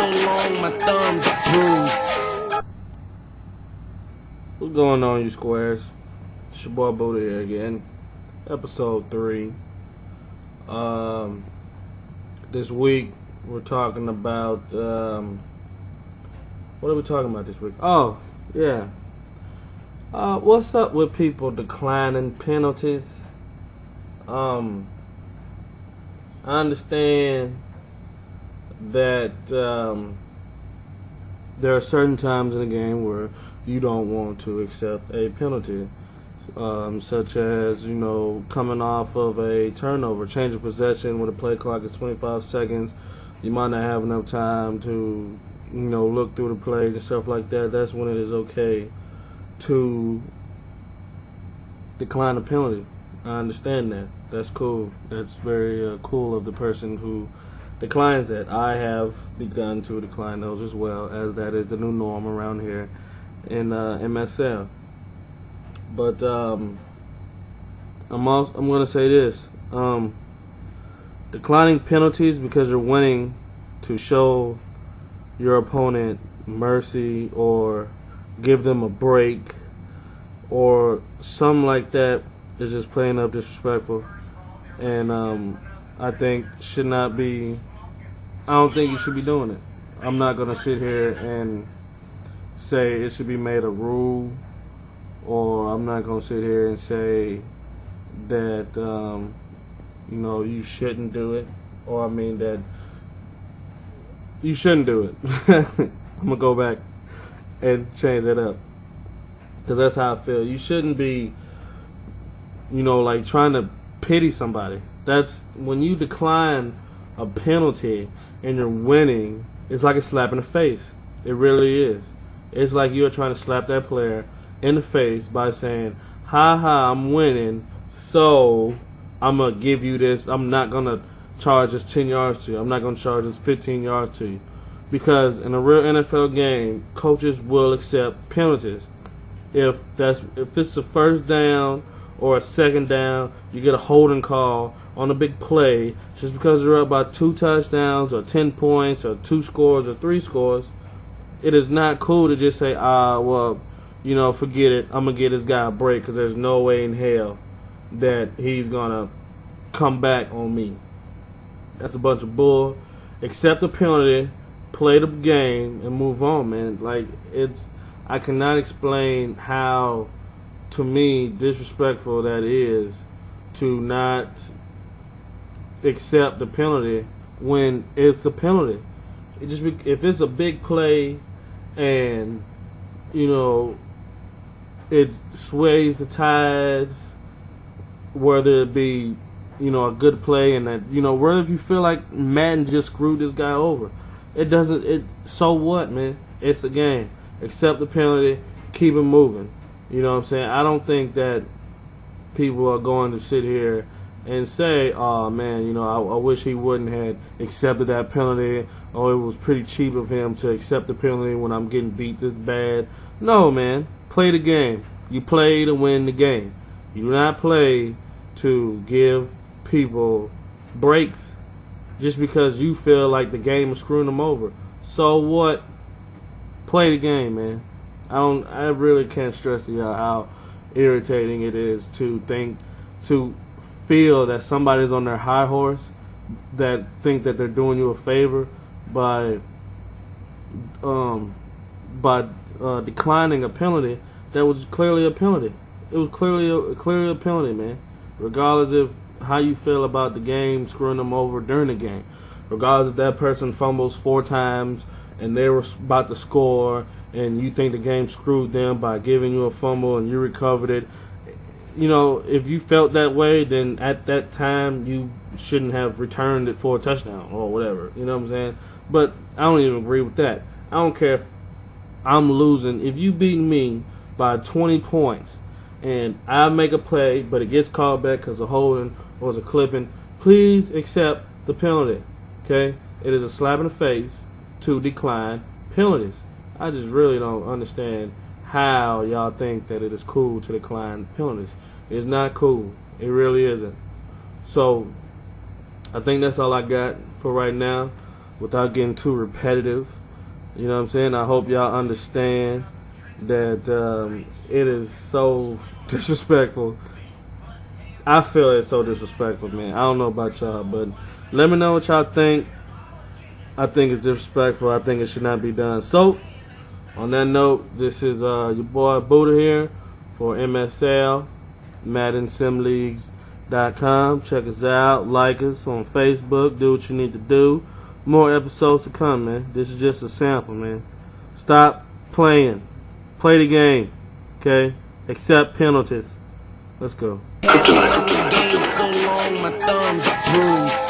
long my thumbs bruised. What's going on, you squares? It's your boy Buddha here again. Episode 3. This week we're talking about what are we talking about this week? Oh, yeah. What's up with people declining penalties? I understand that there are certain times in the game where you don't want to accept a penalty, such as, coming off of a turnover, change of possession when the play clock is 25 seconds. You might not have enough time to, look through the plays and stuff like that. That's when it is okay to decline a penalty. I understand that. That's cool. That's very cool of the person who declines that. I have begun to decline those as well, as that is the new norm around here in MSL. But I'm going to say this: declining penalties because you're winning to show your opponent mercy or give them a break or something like that is just plain up disrespectful, and I think should not be. I don't think you should be doing it. I'm not gonna sit here and say it should be made a rule, or I'm not gonna sit here and say that you shouldn't do it, or that you shouldn't do it. I'm gonna go back and change that up, because that's how I feel. You shouldn't be, trying to pity somebody. That's when you decline a penalty and you're winning. It's like a slap in the face. It really is. It's like you're trying to slap that player in the face by saying, "Ha ha, I'm winning, so I'm gonna give you this. I'm not gonna charge this 10 yards to you. I'm not gonna charge this 15 yards to you." Because in a real NFL game, coaches will accept penalties. If it's a first down or a second down, you get a holding call on a big play just because you're up by 2 touchdowns or 10 points or 2 scores or 3 scores. It is not cool to just say, forget it. I'm going to get this guy a break because there's no way in hell that he's going to come back on me. That's a bunch of bull. Accept the penalty, play the game, and move on, man. I cannot explain how, to me, disrespectful that is to not accept the penalty when it's a penalty. If it's a big play and it sways the tides, whether it be a good play and that whether if you feel like Madden just screwed this guy over, so what, man? It's a game. Accept the penalty, keep it moving. You know what I'm saying? I don't think that people are going to sit here and say, "Oh man, I wish he wouldn't have accepted that penalty. Oh, it was pretty cheap of him to accept the penalty when I'm getting beat this bad." No, man. Play the game. You play to win the game. You do not play to give people breaks just because you feel like the game is screwing them over. So what? Play the game, man. I really can't stress to y'all how irritating it is to feel that somebody's on their high horse, that think that they're doing you a favor by declining a penalty that was clearly a penalty. It was clearly a penalty, man. Regardless of how you feel about the game screwing them over during the game, regardless if that person fumbles 4 times and they were about to score, and you think the game screwed them by giving you a fumble and you recovered it. If you felt that way, then at that time you shouldn't have returned it for a touchdown or whatever. You know what I'm saying? But I don't even agree with that. I don't care if I'm losing. If you beat me by 20 points and I make a play, but it gets called back because of holding or a clipping, please accept the penalty. Okay? It is a slap in the face to decline penalties. I just really don't understand how y'all think that it is cool to decline penalties. It's not cool. It really isn't. So I think that's all I got for right now. without getting too repetitive. You know what I'm saying? I hope y'all understand that it is so disrespectful. I feel it's so disrespectful, man. I don't know about y'all, but let me know what y'all think. I think it's disrespectful. I think it should not be done. So, on that note, this is your boy Buddha here for MSL, MaddenSimLeagues.com. Check us out. Like us on Facebook. Do what you need to do. More episodes to come, man. This is just a sample, man. Stop playing. Play the game. Okay? Accept penalties. Let's go. So long, my thumbs bruised.